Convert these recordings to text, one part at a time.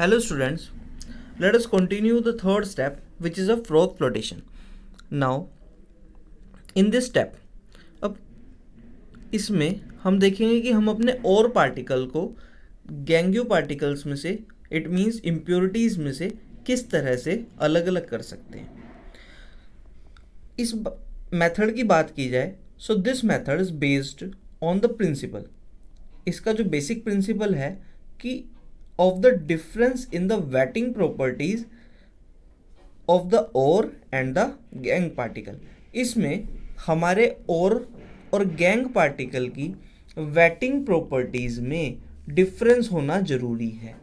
Hello students, let us continue the third step which is a froth flotation. Now in this step, अब इसमें हम देखेंगे कि हम अपने और पार्टिकल को गैंग्यू पार्टिकल्स में से इट मीन्स इम्प्योरिटीज में से किस तरह से अलग अलग कर सकते हैं. इस मेथड की बात की जाए so this method is based on the principle. इसका जो बेसिक प्रिंसिपल है कि of the difference in the wetting properties of the ore and the gangue particle. इसमें हमारे ore और गैंग पार्टिकल की वेटिंग प्रॉपर्टीज में डिफरेंस होना जरूरी है.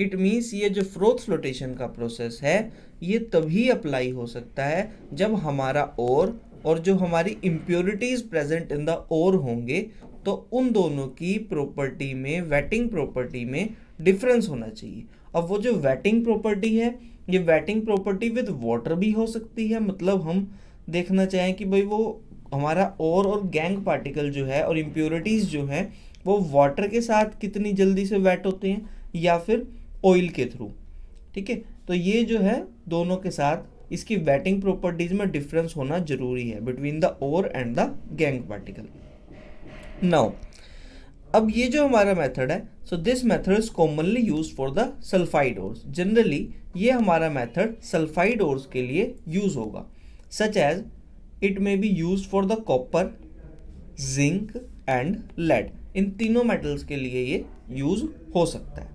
इट मीन्स ये जो फ्रोथ फ्लोटेशन का प्रोसेस है ये तभी अप्लाई हो सकता है जब हमारा ओर और जो हमारी impurities present in the ore होंगे तो उन दोनों की प्रॉपर्टी में वेटिंग प्रॉपर्टी में डिफरेंस होना चाहिए. अब वो जो वेटिंग प्रॉपर्टी है ये वेटिंग प्रॉपर्टी विद वाटर भी हो सकती है. मतलब हम देखना चाहें कि भाई वो हमारा और गैंग पार्टिकल जो है और इम्प्योरिटीज़ जो है वो वाटर के साथ कितनी जल्दी से वेट होते हैं या फिर ऑयल के थ्रू. ठीक है, तो ये जो है दोनों के साथ इसकी वेटिंग प्रॉपर्टीज में डिफरेंस होना जरूरी है between the ore and the gangue particle. Now अब ये जो हमारा मेथड है so this method is commonly use for the sulphide ores. Generally ये हमारा मेथड सल्फाइड ओर्स के लिए यूज होगा. Such as it may be use for the copper, zinc and lead. इन तीनों मेटल्स के लिए ये यूज हो सकता है.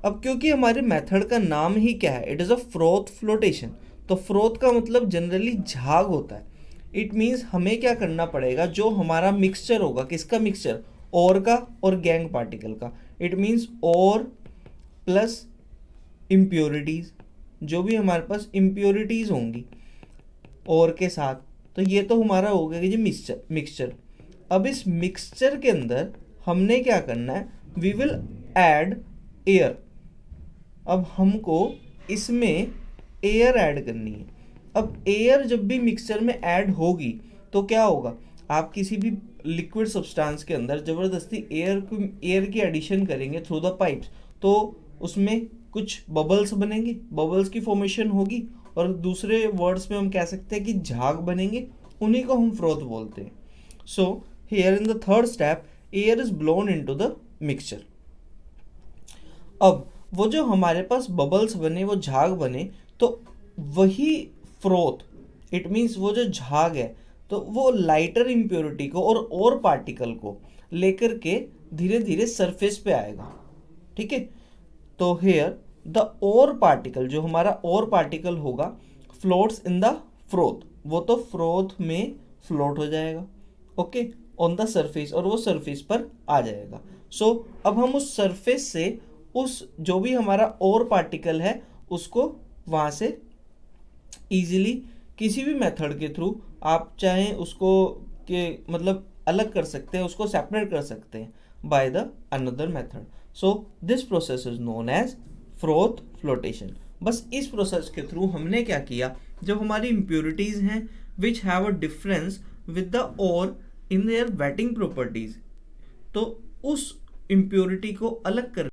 अब क्योंकि हमारे मेथड का नाम ही क्या है, it is a froth flotation, तो फ्रोथ का मतलब जनरली झाग होता है. इट मीन्स हमें क्या करना पड़ेगा, जो हमारा मिक्सचर होगा, किसका मिक्सचर, और का और गैंग पार्टिकल का. इट मीन्स और प्लस इम्प्योरिटीज, जो भी हमारे पास इम्प्योरिटीज होंगी और के साथ, तो ये तो हमारा हो गया कि मिक्सचर. अब इस मिक्सचर के अंदर हमने क्या करना है, वी विल ऐड एयर. अब हमको इसमें एयर ऐड करनी है. अब एयर जब भी मिक्सचर में ऐड होगी तो क्या होगा, आप किसी भी लिक्विड सब्सटेंस के अंदर ज़बरदस्ती एयर की एडिशन करेंगे थ्रू द पाइप्स तो उसमें कुछ बबल्स बनेंगे, बबल्स की फॉर्मेशन होगी और दूसरे वर्ड्स में हम कह सकते हैं कि झाग बनेंगे. उन्हीं को हम फ्रोथ बोलते हैं. So here in the third step air is blown into the mixture. अब वो जो हमारे पास बबल्स बने, वो झाग बने, तो वही फ्रोथ, इट मीन्स वो जो झाग है तो वो लाइटर इम्प्योरिटी को और पार्टिकल को लेकर के धीरे धीरे सरफेस पे आएगा. ठीक है, तो हेयर द और पार्टिकल, जो हमारा और पार्टिकल होगा, फ्लोट्स इन द फ्रोथ, वो तो फ्रोथ में फ्लोट हो जाएगा. ओके, ऑन द सरफेस, और वो सरफेस पर आ जाएगा. सो अब हम उस सरफेस से उस जो भी हमारा और पार्टिकल है उसको वहाँ से ईजिली किसी भी मेथड के थ्रू आप चाहें उसको के मतलब अलग कर सकते हैं, उसको सेपरेट कर सकते हैं by the another method. So this process is known as froth flotation. बस इस प्रोसेस के थ्रू हमने क्या किया, जब हमारी इम्प्योरिटीज हैं which have a difference with the और इन देयर वेटिंग प्रॉपर्टीज, तो उस इम्प्योरिटी को अलग कर